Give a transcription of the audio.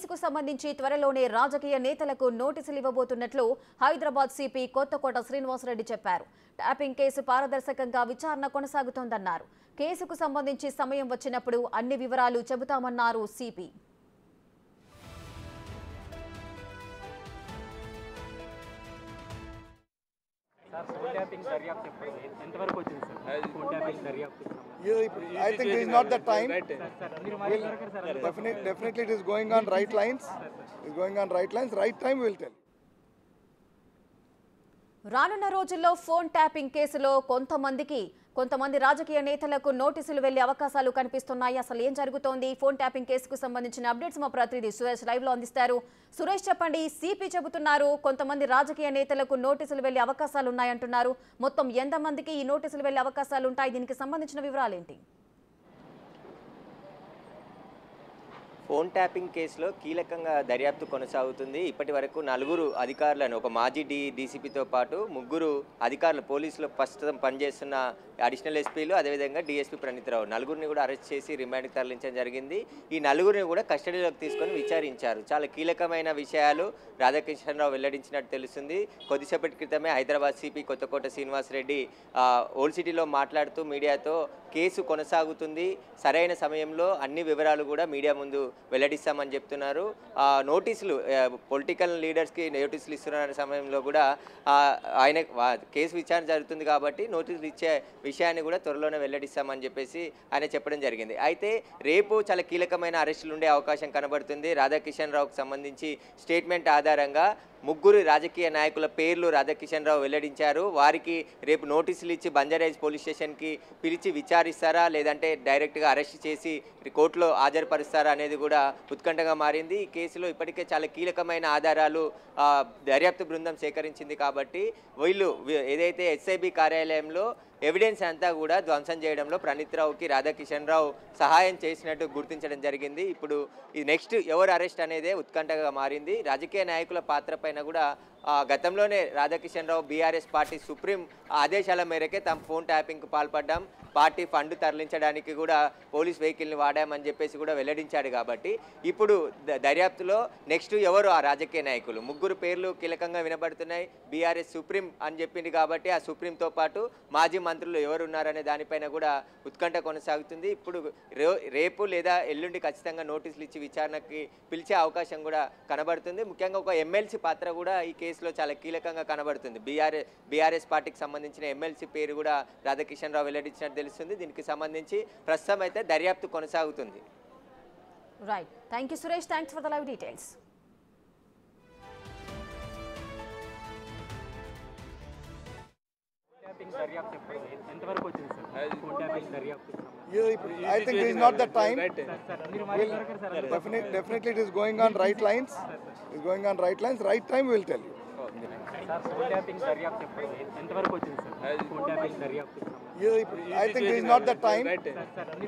కేసుకు సంబంధించి త్వరలోనే రాజకీయ నేతలకు నోటీసులు ఇవ్వబోతున్నట్లు హైదరాబాద్ సిపి కొత్తకోట శ్రీనివాసరెడ్డి చెప్పారు. ట్యాపింగ్ కేసు పారదర్శకంగా విచారణ కొనసాగుతోందన్నారు. కేసుకు సంబంధించి సమయం వచ్చినప్పుడు అన్ని వివరాలు చెబుతామన్నారు CP. I think this is not the time. Definitely it is going on right lines. It's going on right lines. Right time we will tell. రానున్న రోజుల్లో ఫోన్ ట్యాపింగ్ కేసులో కొంతమంది రాజకీయ నేతలకు నోటీసులు వెళ్లే అవకాశాలు కనిపిస్తున్నాయి. అసలు ఏం జరుగుతోంది? ఫోన్ ట్యాపింగ్ కేసుకు సంబంధించిన అప్డేట్స్ మా ప్రతినిధి సురేష్ లైవ్ లో అందిస్తారు. సురేష్ చెప్పండి, సిపి చెబుతున్నారు కొంతమంది రాజకీయ నేతలకు నోటీసులు వెళ్లే అవకాశాలు ఉన్నాయంటున్నారు. మొత్తం ఎంతమందికి ఈ నోటీసులు వెళ్లే అవకాశాలు ఉంటాయి? దీనికి సంబంధించిన వివరాలు ఏంటి? ఫోన్ ట్యాపింగ్ కేసులో కీలకంగా దర్యాప్తు కొనసాగుతుంది. ఇప్పటి వరకు నలుగురు అధికారులను, ఒక మాజీ డీసీపీతో పాటు ముగ్గురు అధికారులు, పోలీసులు ప్రస్తుతం పనిచేస్తున్న అడిషనల్ ఎస్పీలు, అదేవిధంగా డీఎస్పీ ప్రణీత్రావు, నలుగురిని కూడా అరెస్ట్ చేసి రిమాండ్కి తరలించడం జరిగింది. ఈ నలుగురిని కూడా కస్టడీలోకి తీసుకొని విచారించారు. చాలా కీలకమైన విషయాలు రాధాకిషన్రావు వెల్లడించినట్టు తెలుస్తుంది. కొద్దిసేపటి క్రితమే హైదరాబాద్ సిపి కొత్తకోట శ్రీనివాసరెడ్డి ఓల్డ్ సిటీలో మాట్లాడుతూ మీడియాతో కేసు కొనసాగుతుంది, సరైన సమయంలో అన్ని వివరాలు కూడా మీడియా ముందు వెల్లడిస్తామని చెప్తున్నారు. నోటీసులు పొలిటికల్ లీడర్స్కి నోటీసులు ఇస్తున్న సమయంలో కూడా ఆయన కేసు విచారణ జరుగుతుంది కాబట్టి నోటీసులు ఇచ్చే విషయాన్ని కూడా త్వరలోనే వెల్లడిస్తామని చెప్పేసి ఆయన చెప్పడం జరిగింది. అయితే రేపు చాలా కీలకమైన అరెస్టులు ఉండే అవకాశం కనబడుతుంది. రాధాకిషన్రావుకు సంబంధించి స్టేట్మెంట్ ఆధారంగా ముగ్గురు రాజకీయ నాయకుల పేర్లు రాధాకిషన్రావు వెల్లడించారు. వారికి రేపు నోటీసులు ఇచ్చి బంజారాహిల్స్ పోలీస్ స్టేషన్కి పిలిచి విచారిస్తారా, లేదంటే డైరెక్ట్గా అరెస్ట్ చేసి కోర్టులో హాజరుపరుస్తారా అనేది కూడా ఉత్కంఠగా మారింది. ఈ కేసులో ఇప్పటికే చాలా కీలకమైన ఆధారాలు దర్యాప్తు బృందం సేకరించింది కాబట్టి వీళ్ళు ఏదైతే ఎస్ఐబి కార్యాలయంలో ఎవిడెన్స్ అంతా కూడా ధ్వంసం చేయడంలో ప్రణీత్రావుకి రాధాకిషన్రావు సహాయం చేసినట్టు గుర్తించడం జరిగింది. ఇప్పుడు ఈ నెక్స్ట్ ఎవరు అరెస్ట్ అనేదే ఉత్కంఠగా మారింది. రాజకీయ నాయకుల పాత్ర పైన కూడా గతంలోనే రాధాకిషన్రావు బీఆర్ఎస్ పార్టీ సుప్రీం ఆదేశాల మేరకే తమ ఫోన్ ట్యాపింగ్కు పాల్పడ్డాం, పార్టీ ఫండ్ తరలించడానికి కూడా పోలీస్ వెహికల్ని వాడామని చెప్పేసి కూడా వెల్లడించాడు. కాబట్టి ఇప్పుడు దర్యాప్తులో నెక్స్ట్ ఎవరు ఆ రాజకీయ నాయకులు, ముగ్గురు పేర్లు కీలకంగా వినబడుతున్నాయి. బీఆర్ఎస్ సుప్రీం అని చెప్పింది కాబట్టి ఆ సుప్రీంతో పాటు మాజీ మంత్రులు ఎవరు ఉన్నారనే దానిపైన కూడా ఉత్కంఠ కొనసాగుతుంది. ఇప్పుడు రేపు లేదా ఎల్లుండి ఖచ్చితంగా నోటీసులు ఇచ్చి విచారణకి పిలిచే అవకాశం కూడా కనబడుతుంది. ముఖ్యంగా ఒక ఎమ్మెల్సీ పాత్ర కూడా ఈ కేసులో చాలా కీలకంగా కనబడుతుంది. బీఆర్ఎస్ పార్టీకి సంబంధించిన ఎమ్మెల్సీ పేరు కూడా రాధాకిషన్రావు వెల్లడించినట్టు తెలుస్తుంది. దీనికి సంబంధించి ప్రస్తుతం అయితే దర్యాప్తు కొనసాగుతుంది. Right, thank you Suresh, thanks for the live details. I think this is not the time. Definitely it is going on right lines. It's going on right lines. Right time we will tell you. I think this is not the time.